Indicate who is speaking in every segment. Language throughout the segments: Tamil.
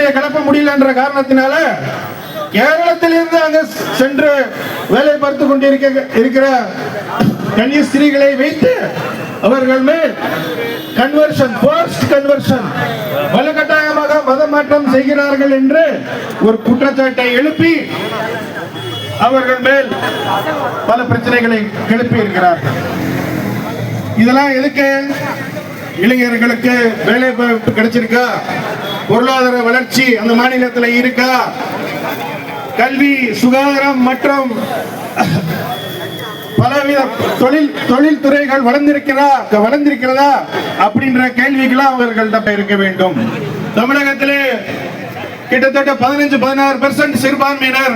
Speaker 1: பிரச்சனையை கிளப்ப முடியல என்ற காரணத்தினால கேரளத்திலிருந்து அங்கு சென்று வேலை பார்த்து கொண்டிருக்கிற கன்னிய ஸ்திரீகளை வைத்து அவர்கள் மேல் கன்வர்ஷன் வலுக்கட்டாயமாக மத மாற்றம் செய்கிறார்கள் என்று ஒரு குற்றச்சாட்டை எழுப்பி அவர்கள் மேல் பல பிரச்சனைகளை கிளப்பி இருக்கிறார்கள். இதெல்லாம் எதுக்கு? இளைஞர்களுக்கு வேலை வாய்ப்பு கிடைச்சிருக்கா? பொருளாதார வளர்ச்சி அந்த மாநிலத்தில் இருக்கா? கல்வி, சுகாதாரம் மற்றும் பலவித தொழில் துறைகள் வளர்ந்திருக்கிறதா அப்படின்ற கேள்விகளாம் அவர்கள்ட்ட இருக்க வேண்டும். தமிழகத்திலே கிட்டத்தட்ட 15-16% சிறுபான்மையினர்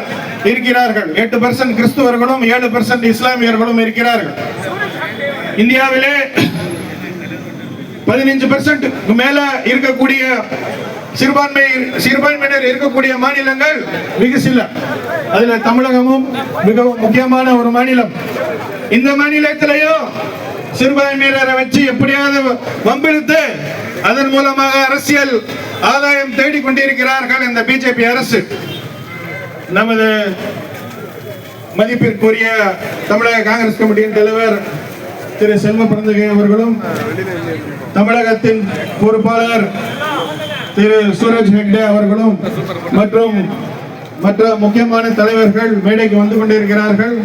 Speaker 1: இருக்கிறார்கள். 8% கிறிஸ்துவர்களும் 7% இஸ்லாமியர்களும் இருக்கிறார்கள். இந்தியாவிலே 15% மேல இருக்கக்கூடிய சிறுபான்மையினர் இருக்கக்கூடிய மாநிலங்கள் மிக சில. அதுல தமிழகமும் மிகவும் முக்கியமான ஒரு மாநிலம். இந்த மாநிலத்திலேயும் சிறுபான்மையினரை வச்சு எப்படியாவது வம்பிழுத்து அதன் மூலமாக அரசியல் ஆதாயம் தேடிக் கொண்டிருக்கிறார்கள் இந்த பிஜேபி அரசு. நமது மதிப்பிற்குரிய தமிழக காங்கிரஸ் கமிட்டியின் தலைவர் திரு செல்வ பிறந்தகை அவர்களும், தமிழகத்தின் பொறுப்பாளர் திரு சூரஜ் ஹெக்டே அவர்களும் மற்றும் மற்ற முக்கியமான தலைவர்கள் மேடைக்கு வந்து கொண்டிருக்கிறார்கள்.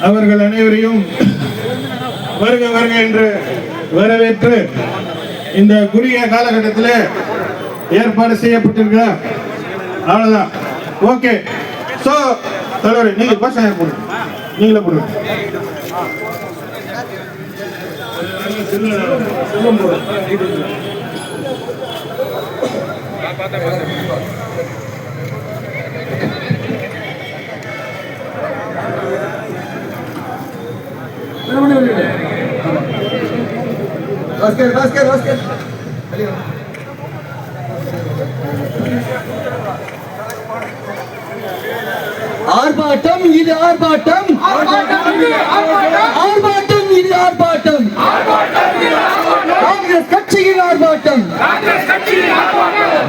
Speaker 1: அவர்கள் அனைவரையும் வருக வருக என்று வரவேற்று இந்த குறுகிய காலகட்டத்தில் ஏற்பாடு செய்யப்பட்டிருக்கிறார். அவ்வளவுதான். ஓகே. சோ தலைவர் நீங்க பசங்க போடுங்க, நீங்களே போடுங்க.
Speaker 2: ஆர்ப்பாட்டம் இது ஆர்ப்பாட்டம், ஆர்ப்பாட்டம் இது ஆர்ப்பாட்டம், காங்கிரஸ் கட்சியின் ஆர்ப்பாட்டம்,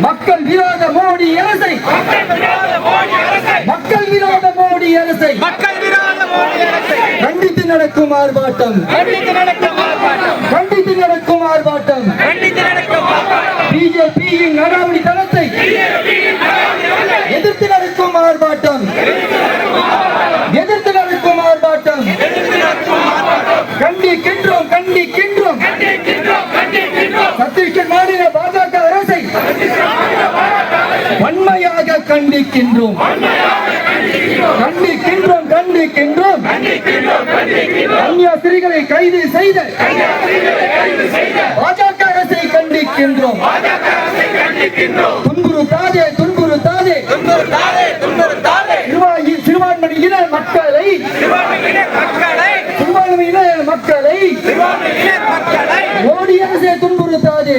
Speaker 2: மக்கள் விரோத மோடி அரசை, மக்கள் விரோத மோடி அரசை கண்டித்து நடக்கும் ஆர்ப்பாட்டம், கண்டித்து நடக்கும் ஆர்ப்பாட்டம், பிஜேபியின் நடவடிக்கை தளத்தை எதிர்த்து நடக்கும் ஆர்ப்பாட்டம், எதிர்த்து நடக்கும் ஆர்ப்பாட்டம், கண்டிக்கின்றோம் கண்டிக்கின்றோம் சத்தீஸ்கர் மாநில பாஜக அரசை வன்மையாக கண்டிக்கின்றோம், கண்டிக்கின்றோம் கண்டிக்கின்றோம் கன்னியாஸ்திரிகளை கைது செய்த பாஜக அரசை கண்டிக்கின்றோம். துன்புறுத்தாதே துன்புறுத்தாதே சிறுபான்மையின மக்களை, சிறுபான்மையின மக்களை மோடி அரசை துன்புறுத்தாதே,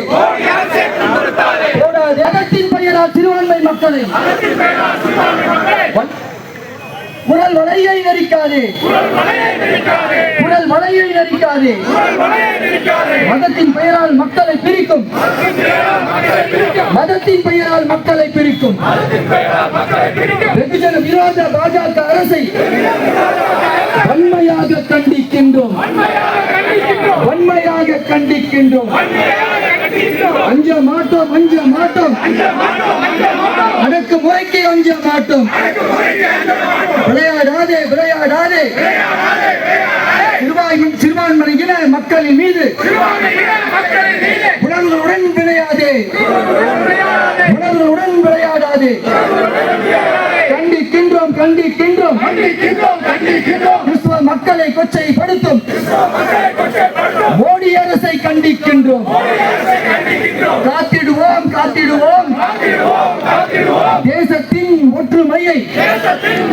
Speaker 2: மதத்தின் பெயரால் சிறுபான்மை மக்களை குரல் வலையை நெரிக்காதே, குரல் வலையை நெரிக்காதே, மதத்தின் பெயரால் மக்களை பிரிக்கும், மதத்தின் பெயரால் மக்களை பிரிக்கும் வெகுஜன விரோத பாஜக அரசை வன்மையாக கண்டிக்கின்றோம், வன்மையாக கண்டிக்கின்றோம். அஞ்ச மாட்டோம், அஞ்ச மாட்டோம், அடக்குமுறைக்கு அஞ்ச மாட்டோம். விளையாடாதே விளையாடாதே சிறுபான்மையின மக்களின் மீது உணர்வுடன் விளையாதே, உணர்வுடன் விளையாடாதே. கண்டிக்கின்றோம் கண்டிக்கின்றோம் கிறிஸ்துவ மக்களை கொச்சைப்படுத்தும் மோடி அரசை கண்டிக்கின்றோம். காத்திடுவோம் காத்திடுவோம் தேசத்தின் ஒற்றுமையை.